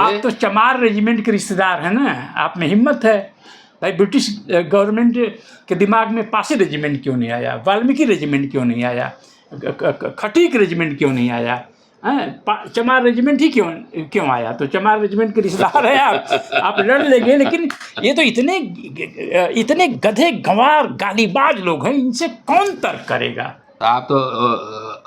आप तो चमार रेजिमेंट के रिश्तेदार हैं ना, आप में हिम्मत है भाई। ब्रिटिश गवर्नमेंट के दिमाग में पासी रेजिमेंट क्यों नहीं आया, वाल्मीकि रेजिमेंट क्यों नहीं आया, खटीक रेजिमेंट क्यों नहीं आया, चमार रेजिमेंट ही क्यों आया? तो चमार रेजिमेंट के रिश्तेदार हैं आप लड़ लेंगे। लेकिन ये तो इतने गधे गंवार गालीबाज लोग हैं, इनसे कौन तर्क करेगा? आप तो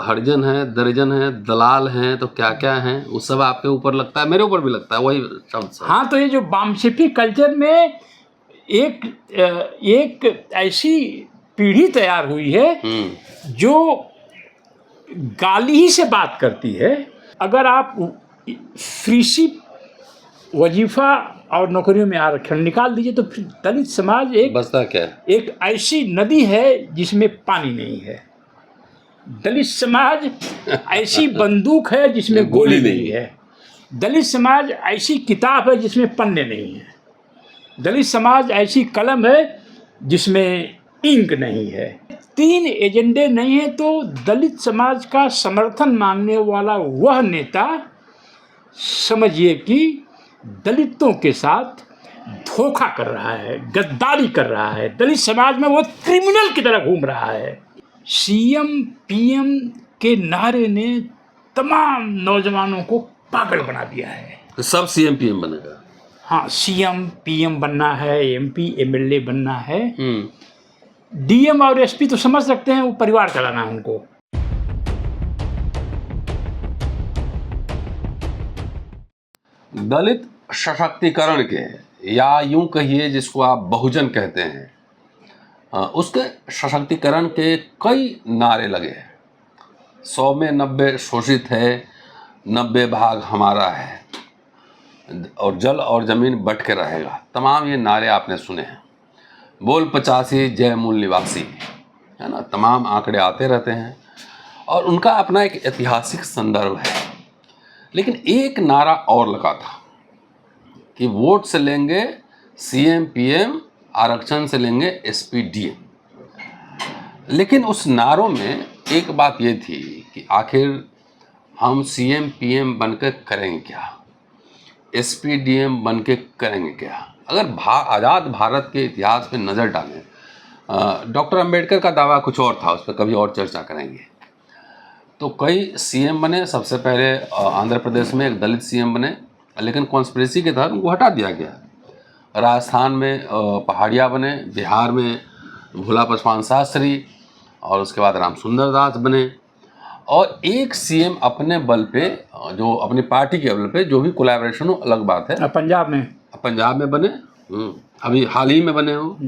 हरिजन हैं, दरिजन हैं, दलाल हैं, तो क्या क्या हैं वो सब आपके ऊपर लगता है, मेरे ऊपर भी लगता है वही शब्द। हाँ, तो ये जो वामसिफी कल्चर में एक ऐसी पीढ़ी तैयार हुई है जो गाली ही से बात करती है। अगर आप फ्रीसी वजीफा और नौकरियों में आरक्षण निकाल दीजिए तो फिर दलित समाज बचता क्या? एक ऐसी नदी है जिसमें पानी नहीं है। दलित समाज ऐसी बंदूक है जिसमें गोली नहीं है। दलित समाज ऐसी किताब है जिसमें पन्ने नहीं है। दलित समाज ऐसी कलम है जिसमें इंक नहीं है। 3 एजेंडे नहीं है तो दलित समाज का समर्थन मांगने वाला वह नेता समझिए कि दलितों के साथ धोखा कर रहा है, गद्दारी कर रहा है। दलित समाज में वो क्रिमिनल की तरह घूम रहा है। सीएम पीएम के नारे ने तमाम नौजवानों को पागल बना दिया है। तो सब सीएम पीएम बनेगा? हाँ, सीएम पीएम बनना है, एमपी एमएलए बनना है। डीएम और एसपी तो समझ सकते हैं, वो परिवार चलाना है उनको। दलित सशक्तिकरण के, या यूं कहिए जिसको आप बहुजन कहते हैं, उसके सशक्तिकरण के कई नारे लगे हैं। 100 में 90 शोषित है, 90 भाग हमारा है, और जल और ज़मीन बट के रहेगा। तमाम ये नारे आपने सुने हैं। बोल 85 जय मूल निवासी, है ना, तमाम आंकड़े आते रहते हैं और उनका अपना एक ऐतिहासिक संदर्भ है। लेकिन एक नारा और लगा था कि वोट से लेंगे सीएम पीएम, आरक्षण से लेंगे एसपी डीएम। लेकिन उस नारों में एक बात ये थी कि आखिर हम सीएम पीएम बनकर करेंगे क्या, एसपी डीएम बनके करेंगे क्या? अगर आज़ाद भारत के इतिहास में नज़र डालें, डॉक्टर अंबेडकर का दावा कुछ और था, उस पर कभी और चर्चा करेंगे। तो कई सीएम बने। सबसे पहले आंध्र प्रदेश में एक दलित सीएम बने, लेकिन कॉन्स्पिरेसी के तहत उनको हटा दिया गया। राजस्थान में पहाड़िया बने, बिहार में भोला पासवान शास्त्री, और उसके बाद राम सुंदर दास बने। और एक सीएम अपने बल पे, जो अपनी पार्टी के बल पे, जो भी कोलैबोरेशन हो अलग बात है, पंजाब में बने, अभी हाल ही में बने हो।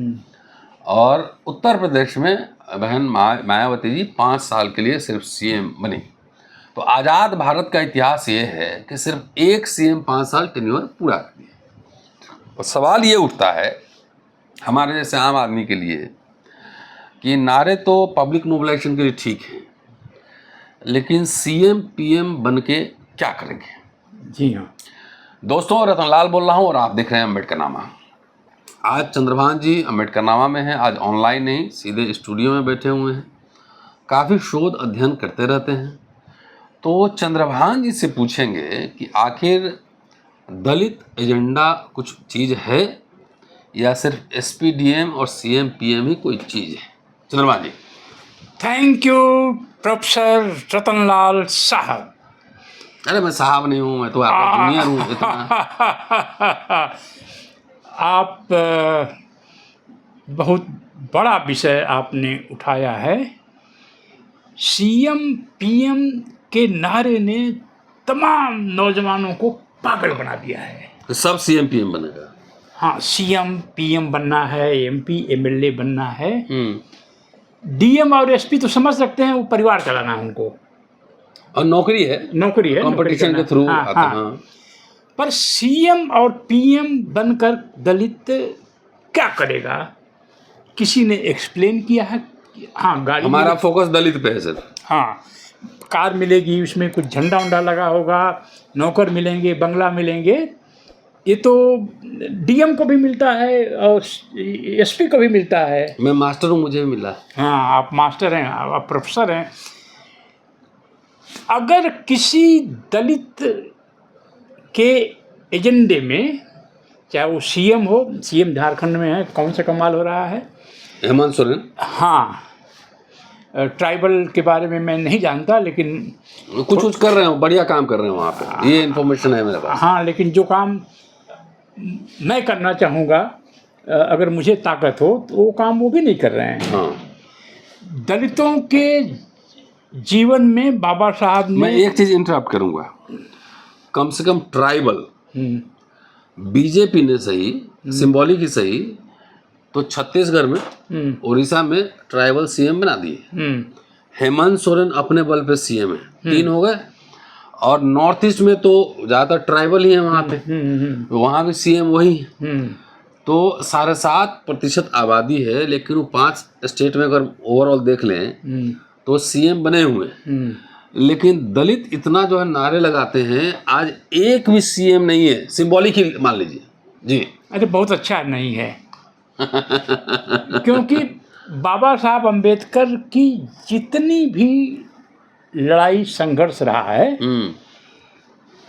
और उत्तर प्रदेश में बहन मायावती जी 5 साल के लिए सिर्फ सीएम बनी। तो आज़ाद भारत का इतिहास ये है कि सिर्फ एक सीएम 5 साल टेन्योर पूरा कर दिया। तो सवाल ये उठता है हमारे जैसे आम आदमी के लिए कि नारे तो पब्लिक मोबिलाइजेशन के लिए ठीक है, लेकिन सीएम पीएम बन के क्या करेंगे? जी हाँ दोस्तों, रतनलाल बोल रहा हूँ और आप देख रहे हैं अम्बेडकरनामा। आज चंद्रभान जी अम्बेडकरनामा में हैं। आज ऑनलाइन नहीं, सीधे स्टूडियो में बैठे हुए हैं। काफ़ी शोध अध्ययन करते रहते हैं। तो चंद्रभान जी से पूछेंगे कि आखिर दलित एजेंडा कुछ चीज़ है या सिर्फ एसपी डीएम और सीएम पीएम ही कोई चीज़ है? चंद्रभान जी। थैंक यू प्रोफेसर रतनलाल साहब। अरे मैं साहब नहीं हूँ, मैं तो आपका जूनियर हूँ इतना। आप बहुत बड़ा विषय आपने उठाया है। सीएम पीएम के नारे ने तमाम नौजवानों को पागल बना दिया है। तो सब सीएम पीएम बनेगा? हाँ, सीएम पीएम बनना है, एमपी एमएलए बनना है। डीएम और एसपी तो समझ सकते हैं, वो परिवार चलाना है उनको, और नौकरी है कंपटीशन के थ्रू। हाँ। पर सीएम और पीएम बनकर दलित क्या करेगा? किसी ने एक्सप्लेन किया है? हाँ, गाड़ी, हमारा फोकस दलित पे है सर। हाँ, कार मिलेगी, उसमें कुछ झंडा उंडा लगा होगा, नौकर मिलेंगे, बंगला मिलेंगे। ये तो डीएम को भी मिलता है और एसपी को भी मिलता है। मैं मास्टर हूँ, मुझे भी मिला। हाँ, आप मास्टर हैं, आप प्रोफेसर हैं। अगर किसी दलित के एजेंडे में, चाहे वो सीएम हो, सीएम झारखंड में है, कौन सा कमाल हो रहा है। हेमंत सोरेन हाँ, ट्राइबल के बारे में मैं नहीं जानता, लेकिन कुछ कर रहे हो, बढ़िया काम कर रहे हो वहाँ पे, ये इन्फॉर्मेशन है मेरे पास। हाँ, लेकिन जो काम मैं करना चाहूँगा, अगर मुझे ताकत हो, तो वो काम वो भी नहीं कर रहे हैं। हाँ, दलितों के जीवन में बाबा साहब ने, मैं एक चीज इंटरप्ट करूंगा, कम से कम ट्राइबल बीजेपी ने सही, सिंबॉलिक ही सही, तो छत्तीसगढ़ में, उड़ीसा में ट्राइबल सीएम बना दिए। हेमंत सोरेन अपने बल पे सीएम है, 3 हो गए। और नॉर्थ ईस्ट में तो ज्यादातर ट्राइबल ही है वहाँ पे, वहाँ भी सीएम वही है। तो 7.5% आबादी है, लेकिन वो 5 स्टेट में अगर ओवरऑल देख लें तो सीएम बने हुए हैं। लेकिन दलित इतना जो है नारे लगाते हैं, आज एक भी सीएम नहीं है, सिंबॉलिक ही मान लीजिए जी। अरे बहुत अच्छा नहीं है क्योंकि बाबा साहब अंबेडकर की जितनी भी लड़ाई संघर्ष रहा है,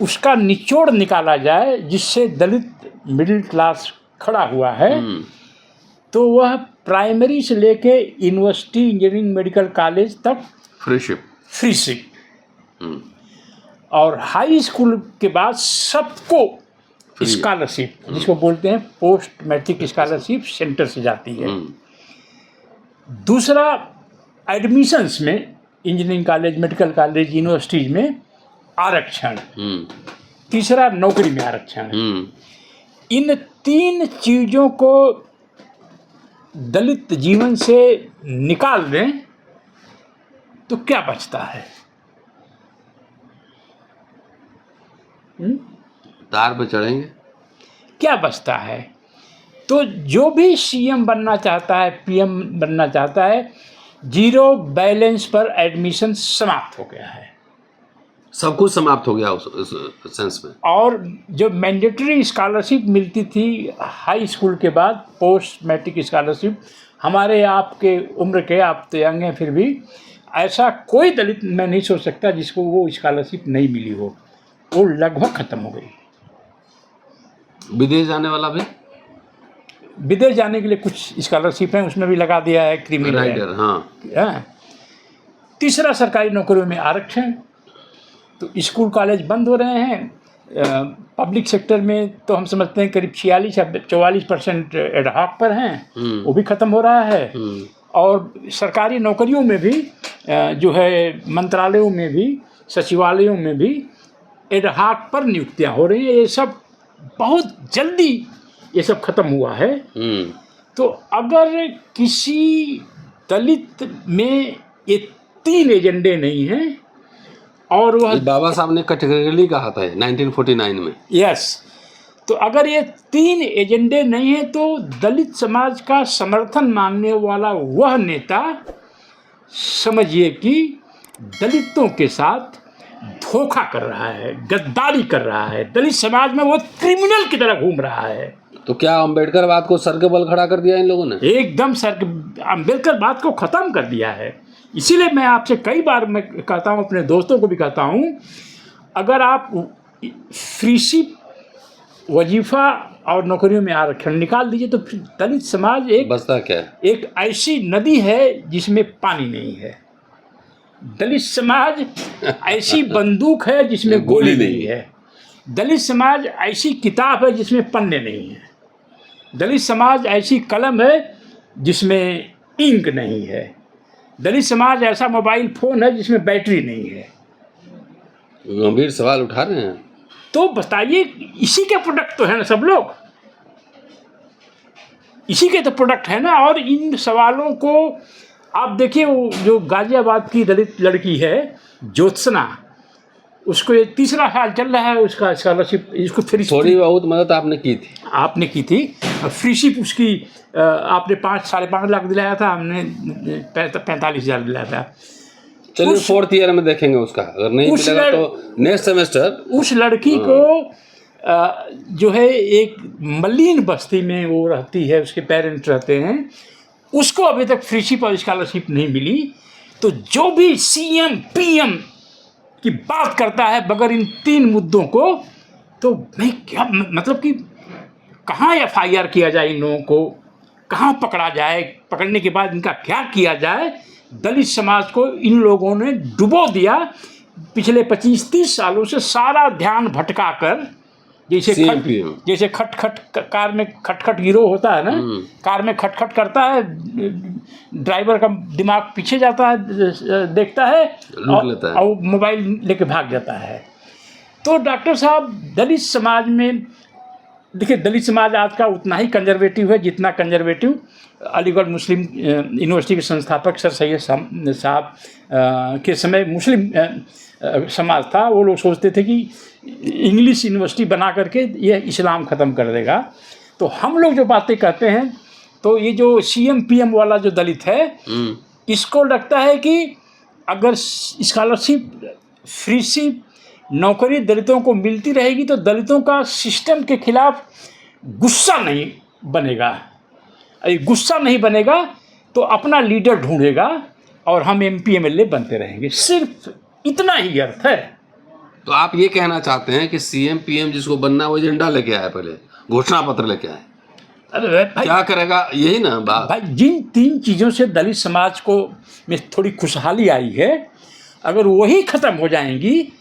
उसका निचोड़ निकाला जाए, जिससे दलित मिडिल क्लास खड़ा हुआ है, तो वह प्राइमरी से लेके यूनिवर्सिटी, इंजीनियरिंग, मेडिकल कॉलेज तक फ्री शिप, और हाई स्कूल के बाद सबको स्कॉलरशिप, जिसको बोलते हैं पोस्ट मैट्रिक स्कॉलरशिप, सेंटर से जाती है। दूसरा, एडमिशन्स में engineering college, medical college, universities में आरक्षण। तीसरा, नौकरी में आरक्षण। इन 3 चीज़ों को दलित जीवन से निकाल दें तो क्या बचता है? तार पे चढ़ेंगे, क्या बचता है? तो जो भी सीएम बनना चाहता है, पीएम बनना चाहता है, 0 बैलेंस पर एडमिशन समाप्त हो गया है, सब कुछ समाप्त हो गया उस सेंस में। और जो मैंडेटरी स्कॉलरशिप मिलती थी हाई स्कूल के बाद, पोस्ट मैट्रिक स्कॉलरशिप, हमारे आपके उम्र के, आप तो यंग हैं, फिर भी ऐसा कोई दलित मैं नहीं सोच सकता जिसको वो स्कॉलरशिप नहीं मिली हो, वो लगभग ख़त्म हो गई। विदेश जाने वाला भी, विदेश जाने के लिए कुछ स्कॉलरशिप है, उसमें भी लगा दिया है क्रिमिनल राइडर। हाँ। तीसरा, सरकारी नौकरियों में आरक्षण। तो स्कूल कॉलेज बंद हो रहे हैं। पब्लिक सेक्टर में तो हम समझते हैं करीब 46 या 44% एडहॉक पर हैं, वो भी ख़त्म हो रहा है। और सरकारी नौकरियों में भी जो है, मंत्रालयों में भी, सचिवालयों में भी एडहॉक पर नियुक्तियां हो रही हैं। ये सब बहुत जल्दी ये सब खत्म हुआ है। तो अगर किसी दलित में ये 3 एजेंडे नहीं हैं, और वह बाबा साहब ने कैटेगरिकली कहा था 1949 में, यस, तो अगर ये 3 एजेंडे नहीं है, तो दलित समाज का समर्थन मांगने वाला वह नेता समझिए कि दलितों के साथ धोखा कर रहा है, गद्दारी कर रहा है, दलित समाज में वो क्रिमिनल की तरह घूम रहा है। तो क्या अम्बेडकर बात को सर के बल खड़ा कर दिया इन लोगों ने? एकदम सर, अम्बेडकर बात को ख़त्म कर दिया है। इसीलिए मैं आपसे कई बार मैं कहता हूँ, अपने दोस्तों को भी कहता हूँ, अगर आप फ्रीशिप, वजीफ़ा और नौकरियों में आरक्षण निकाल दीजिए, तो फिर दलित समाज बचता क्या है? एक ऐसी नदी है जिसमें पानी नहीं है। दलित समाज ऐसी बंदूक है जिसमें गोली नहीं है। दलित समाज ऐसी किताब है जिसमें पन्ने नहीं है। दलित समाज ऐसी कलम है जिसमें इंक नहीं है। दलित समाज ऐसा मोबाइल फ़ोन है जिसमें बैटरी नहीं है। गंभीर सवाल उठा रहे हैं। तो बताइए, इसी के प्रोडक्ट तो है ना सब लोग, इसी के तो प्रोडक्ट है ना। और इन सवालों को आप देखिए, वो जो गाजियाबाद की दलित लड़की है ज्योत्सना, उसको ये 3रा साल चल रहा है उसका स्कॉलरशिप, इसको थोड़ी बहुत मदद आपने की थी। आपने की थी। फ्रीशिप उसकी आपने 5-5.5 लाख दिलाया था, हमने 45,000 दिलाया था। चलिए 4th ईयर में देखेंगे उसका, अगर नहीं मिलेगा तो नेक्स्ट सेमेस्टर। उस लड़की को जो है एक मलिन बस्ती में वो रहती है, उसके पेरेंट्स रहते हैं, उसको अभी तक फ्रीशिप और स्कॉलरशिप नहीं मिली। तो जो भी सीएम पीएम की बात करता है बगैर इन 3 मुद्दों को, तो मैं क्या मतलब कि कहाँ FIR किया जाए इन लोगों को, कहाँ पकड़ा जाए, पकड़ने के बाद इनका क्या किया जाए। दलित समाज को इन लोगों ने डुबो दिया। पिछले 25-30 सालों से सारा ध्यान भटका कर, जैसे खटखट कार में खटखट गिरोह होता है ना, कार में खटखट करता है, ड्राइवर का दिमाग पीछे जाता है, देखता है और मोबाइल लेके भाग जाता है। तो डॉक्टर साहब, दलित समाज में देखिए, दलित समाज आज का उतना ही कंजर्वेटिव है जितना कंजर्वेटिव अलीगढ़ मुस्लिम यूनिवर्सिटी के संस्थापक सर सैयद साहब के समय मुस्लिम समाज था। वो लोग सोचते थे कि इंग्लिश यूनिवर्सिटी बना करके ये इस्लाम ख़त्म कर देगा। तो हम लोग जो बातें कहते हैं, तो ये जो CM PM वाला जो दलित है, इसको लगता है कि अगर स्कॉलरशिप, फ्रीशिप, नौकरी दलितों को मिलती रहेगी तो दलितों का सिस्टम के खिलाफ गुस्सा नहीं बनेगा। गुस्सा नहीं बनेगा तो अपना लीडर ढूंढेगा और हम MP MLA बनते रहेंगे। सिर्फ इतना ही अर्थ है। तो आप ये कहना चाहते हैं कि CM PM जिसको बनना है वो एजेंडा लेके आए, पहले घोषणा पत्र लेके आए। अरे भाई, क्या करेगा, यही ना बात। भाई, जिन 3 चीज़ों से दलित समाज को में थोड़ी खुशहाली आई है, अगर वही ख़त्म हो जाएंगी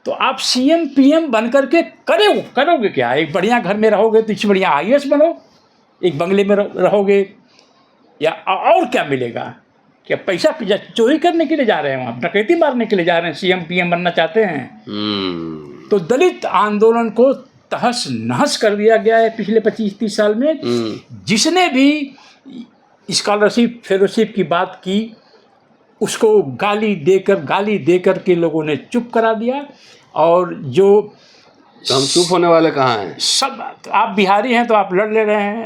तो आप CM PM बन करके करोगे क्या? एक बढ़िया घर में रहोगे तो इससे बढ़िया IAS बनो, एक बंगले में रहोगे, या और क्या मिलेगा? क्या पैसा चोरी करने के लिए जा रहे हैं वहाँ, डकैती मारने के लिए जा रहे हैं? CM PM बनना चाहते हैं? तो दलित आंदोलन को तहस नहस कर दिया गया है पिछले 25-30 साल में। जिसने भी स्कॉलरशिप, फेलोशिप की बात की, उसको गाली देकर के लोगों ने चुप करा दिया। और जो तो हम चुप होने वाले कहाँ हैं? सब, आप बिहारी हैं तो आप लड़ ले रहे हैं।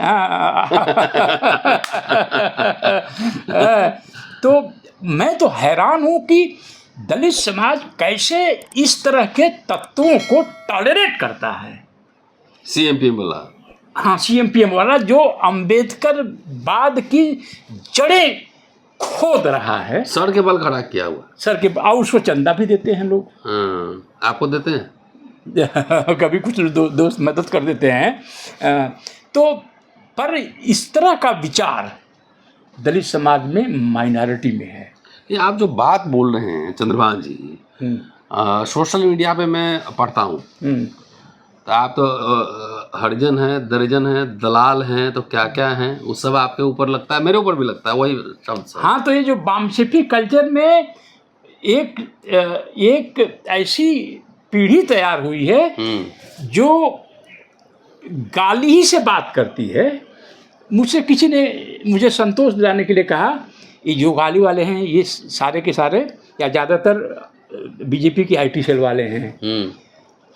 तो मैं तो हैरान हूँ कि दलित समाज कैसे इस तरह के तत्वों को टॉलरेट करता है। CM PM वाला, हाँ, CM PM वाला जो अंबेडकर बाद की जड़ें खोद रहा है। सर के बल खड़ा किया हुआ, और उसको चंदा भी देते हैं लोग। आपको देते हैं? कभी कुछ दोस्त मदद कर देते हैं। तो पर इस तरह का विचार दलित समाज में माइनॉरिटी में है। ये आप जो बात बोल रहे हैं चंद्रभान जी, सोशल मीडिया पे मैं पढ़ता हूँ, तो आप तो हरिजन हैं, दरिजन हैं, दलाल हैं, तो क्या क्या हैं, वो सब आपके ऊपर लगता है, मेरे ऊपर भी लगता है वही शब्द। हाँ, तो ये जो वामसिफी कल्चर में एक ऐसी पीढ़ी तैयार हुई है जो गाली ही से बात करती है। किसी ने मुझे संतोष दिलाने के लिए कहा, ये जो गाली वाले हैं ये सारे के सारे या ज़्यादातर BJP की IT सेल वाले हैं।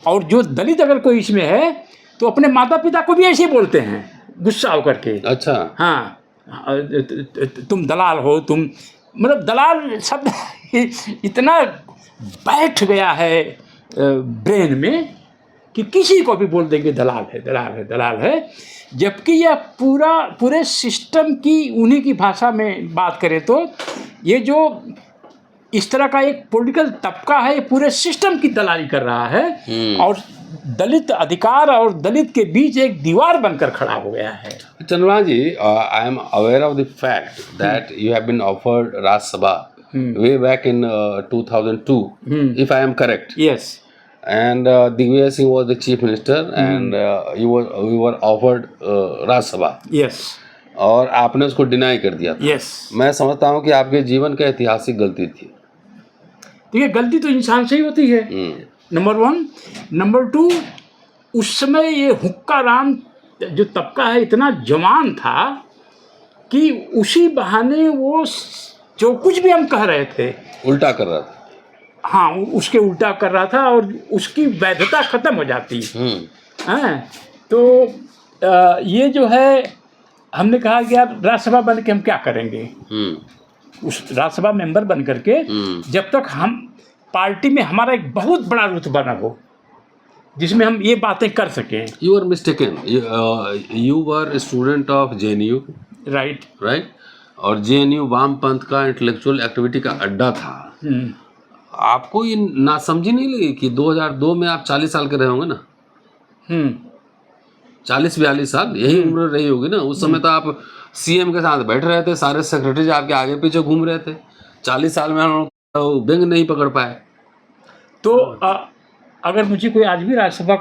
और जो दलित अगर कोई इसमें है तो अपने माता पिता को भी ऐसे ही बोलते हैं, गुस्सा होकर के। अच्छा, हाँ, तुम दलाल हो, तुम, मतलब दलाल शब्द इतना बैठ गया है ब्रेन में कि किसी को भी बोल देंगे दलाल है, दलाल है, दलाल है। जबकि यह पूरे सिस्टम की, उन्हीं की भाषा में बात करें तो ये जो इस तरह का एक पॉलिटिकल तबका है, ये पूरे सिस्टम की दलाली कर रहा है और दलित अधिकार और दलित के बीच एक दीवार बनकर खड़ा हो गया है। Chandrabhan ji, I am aware of the fact that you have been offered Rajya Sabha way back in 2002, if I am correct. Yes. And Digvijay Singh was the chief minister, and we were offered Rajya Sabha. Yes. और आपने उसको deny कर दिया था। Yes. मैं समझता हूँ कि आपके जीवन का ऐतिहासिक गलती थी। देखिए, गलती तो इंसान से ही होती है, नंबर 1। नंबर 2, उस समय ये हुक्का राम जो तबका है इतना जवान था कि उसी बहाने वो जो कुछ भी हम कह रहे थे उल्टा कर रहा था। हाँ, उसके उल्टा कर रहा था और उसकी वैधता खत्म हो जाती है। तो ये जो है, हमने कहा कि यार राज्यसभा बन के हम क्या करेंगे। उस राज्यसभा मेंबर बन करके जब तक हम पार्टी में हमारा एक बहुत बड़ा रुतबा न हो जिसमें हम ये बातें कर सकें। You are mistaken, you were student of JNU, right. और JNU वामपंथ का इंटेलेक्चुअल एक्टिविटी का अड्डा था। आपको ये नासमझी नहीं लगी कि 2002 में आप 40 साल के रहे होंगे ना? 40-42 साल यही उम्र रही होगी ना उस समय। तो आप सीएम के साथ बैठ रहे थे, सारे सेक्रेटरी आपके आगे पीछे घूम रहे थे। 40 साल में हम लोग तो बेंग नहीं पकड़ पाए। तो अगर मुझे कोई आज भी राज्यसभा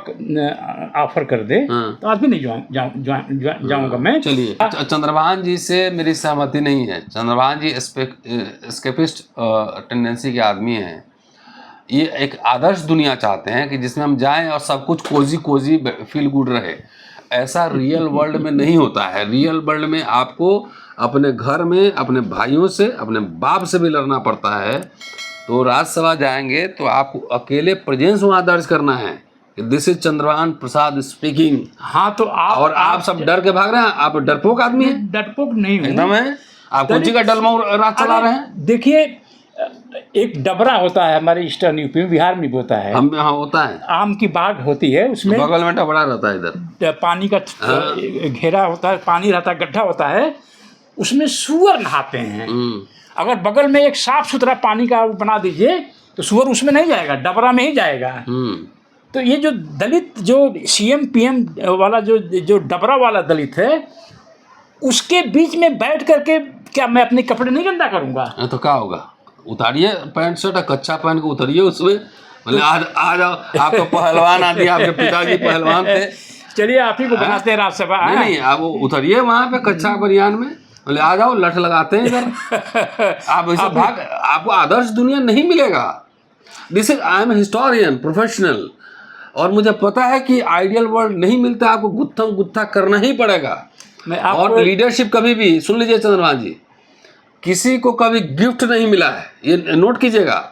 ऑफर कर दे तो आज भी नहीं जाऊंगा मैं। चलिए, चंद्रभान जी से मेरी सहमति नहीं है। चंद्रभान जी एस्केपिस्ट टेंडेंसी के आदमी हैं। ये एक आदर्श दुनिया चाहते हैं कि जिसमें हम जाएं और सब कुछ कोजी फील गुड रहे। ऐसा रियल वर्ल्ड में नहीं होता है। रियल वर्ल्ड में आपको अपने घर में अपने भाइयों से, अपने बाप से भी लड़ना पड़ता है। तो राज्यसभा जाएंगे तो आपको अकेले प्रेजेंस वहाँ दर्ज करना है कि this is Chandrabhan Prasad speaking. हाँ, तो आप सब डर के भाग रहे हैं। आप डरपोक आदमी हैं। डरपोक नहीं हूँ एकदम है। आप कौन सी का डलमऊ राज चला रहे हैं। देखिए, एक डबरा होता है हमारे ईस्टर्न यूपी में, बिहार में भी होता है। हम यहाँ होता है। आम की बाग होती है, उसमें बगल में डबरा रहता है, इधर पानी का घेरा होता है, पानी रहता है, गड्ढा होता है, उसमें सुअर नहाते हैं। अगर बगल में एक साफ सुथरा पानी का बना दीजिए तो सुअर उसमें नहीं जाएगा, डबरा में ही जाएगा। तो ये जो दलित, जो सीएम पीएम वाला जो डबरा वाला दलित है, उसके बीच में बैठ करके क्या मैं अपने कपड़े नहीं गंदा करूंगा? तो क्या होगा, उतारिए पैंट शर्ट, कच्चा पहन के उतरिए उसमें। मतलब आ जाओ, आप तो पहलवान आदमी, आपके पिताजी पहलवान थे। चलिए, आप ही को बनाते हैं राज्यसभा। नहीं, आप उतरिए वहाँ पे कच्चा बनियान में, बोले आ जाओ, लठ लगाते हैं इधर। आप ऐसे भाग, आपको आदर्श दुनिया नहीं मिलेगा। This is, I am historian professional, और मुझे पता है कि आइडियल वर्ल्ड नहीं मिलता। आपको गुत्थम गुत्था करना ही पड़ेगा। और लीडरशिप कभी भी, सुन लीजिए चंद्रभान जी, किसी को कभी गिफ्ट नहीं मिला है, ये नोट कीजिएगा।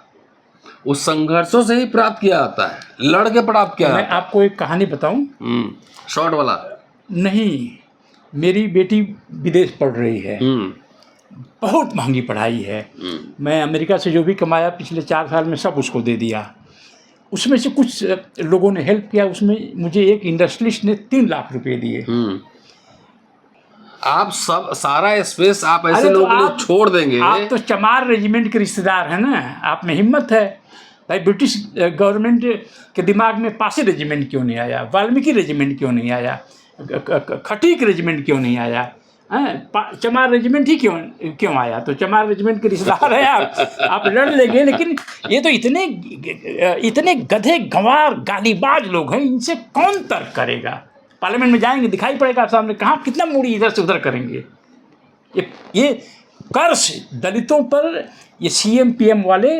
उस संघर्षों से ही प्राप्त किया जाता है, लड़ के प्राप्त किया जाता है। मैं आपको एक कहानी बताऊं? शॉर्ट वाला नहीं, मेरी बेटी विदेश पढ़ रही है, बहुत महंगी पढ़ाई है। मैं अमेरिका से जो भी कमाया पिछले 4 साल में सब उसको दे दिया। उसमें से कुछ लोगों ने हेल्प किया, उसमें मुझे एक इंडस्ट्रियलिस्ट ने 3 लाख रुपए दिए। आप सब सारा स्पेस आप ऐसे लोगों के लिए छोड़ देंगे? आप तो चमार रेजिमेंट के रिश्तेदार हैं ना, आप में हिम्मत है भाई। ब्रिटिश गवर्नमेंट के दिमाग में पासी रेजिमेंट क्यों नहीं आया, वाल्मीकि रेजिमेंट क्यों नहीं आया, खटीक रेजिमेंट क्यों नहीं आया, चमार रेजिमेंट ही क्यों आया? तो चमार रेजिमेंट के रिश्तेदार हैं आप लड़ लेंगे। लेकिन ये तो इतने गधे गंवार गालीबाज लोग हैं, इनसे कौन तर्क करेगा? पार्लियामेंट में जाएंगे, दिखाई पड़ेगा आप सामने, कहाँ कितना मूड़ी इधर से उधर करेंगे। ये कर्ज दलितों पर, ये सीएम पीएम वाले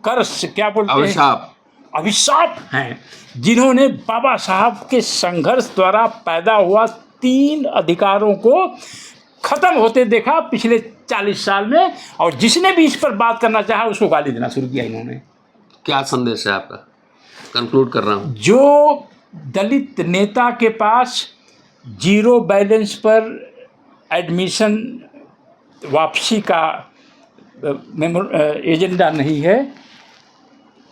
कर्ज क्या बोलते हैं, अभिशाप हैं, जिन्होंने बाबा साहब के संघर्ष द्वारा पैदा हुआ 3 अधिकारों को खत्म होते देखा पिछले 40 साल में। और जिसने भी इस पर बात करना चाहा उसको गाली देना शुरू किया इन्होंने। क्या संदेश है आपका? कंक्लूड कर रहा हूँ। जो दलित नेता के पास 0 बैलेंस पर एडमिशन वापसी का एजेंडा नहीं है,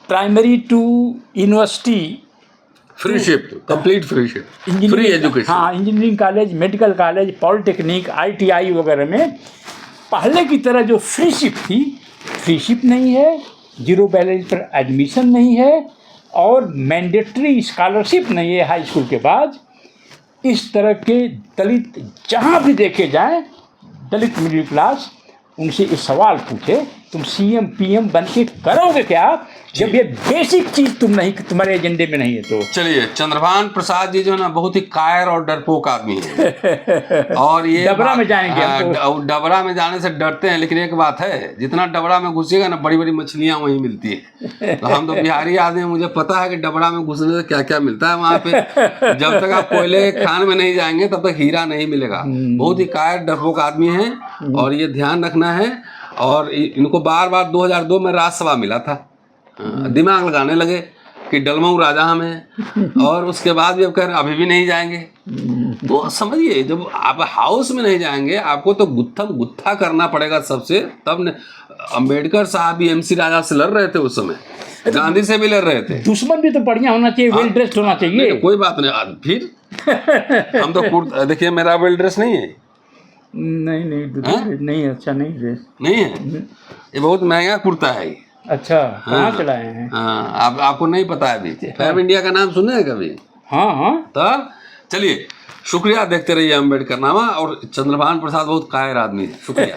primary to university freeship, complete freeship, free education. हाँ, engineering college, medical college, polytechnic, ITI वगैरह में पहले की तरह जो फ्रीशिप थी, फ्रीशिप नहीं है, 0 बैलेंस पर एडमिशन नहीं है, और मैंडेटरी स्कॉलरशिप नहीं है हाई स्कूल के बाद। इस तरह के दलित जहाँ भी देखे जाएं, दलित मिडिल क्लास, उनसे इस सवाल पूछे, तुम सीएम पीएम बन के करोगे क्या जब ये बेसिक चीज तुम्हारे एजेंडे में नहीं है? तो चलिए, चंद्रभान प्रसाद जी जो है ना, बहुत ही कायर और डरपोक आदमी है। और ये डबरा में जाएंगे, डबरा में जाने से डरते हैं। लेकिन एक बात है, जितना डबरा में घुसेगा ना, बड़ी बड़ी मछलियां वहीं मिलती है। तो हम तो बिहारी आदमी, मुझे पता है कि डबरा में घुसने से क्या क्या मिलता है वहाँ पे। जब तक आप कोयले खान में नहीं जाएंगे तब तक हीरा नहीं मिलेगा। बहुत ही कायर डरपोक आदमी है, और ये ध्यान रखना है। और इनको बार बार 2002 में राज्यसभा मिला था, दिमाग लगाने लगे कि डलमऊ राजा हम हैं, और उसके बाद भी अब कह रहे अभी भी नहीं जाएंगे। तो समझिए, जब आप हाउस में नहीं जाएंगे, आपको तो गुत्थम गुत्था करना पड़ेगा सबसे। तब अंबेडकर साहब भी MC राजा से लड़ रहे थे उस समय, गांधी से भी लड़ रहे थे। दुश्मन भी तो बढ़िया होना चाहिए, वेल ड्रेस्ड होना चाहिए। कोई बात नहीं, फिर हम तो देखिए, मेरा वेल ड्रेस नहीं है। नहीं, अच्छा नहीं है, ये बहुत महंगा कुर्ता है। अच्छा, कहाँ चलाए हैं? हाँ, आपको नहीं पता है अभी। फैब इंडिया का नाम सुने हैं कभी? हाँ हाँ तब चलिए, शुक्रिया, देखते रहिए अम्बेडकर नामा। और चंद्रभान प्रसाद बहुत कायर आदमी है, शुक्रिया।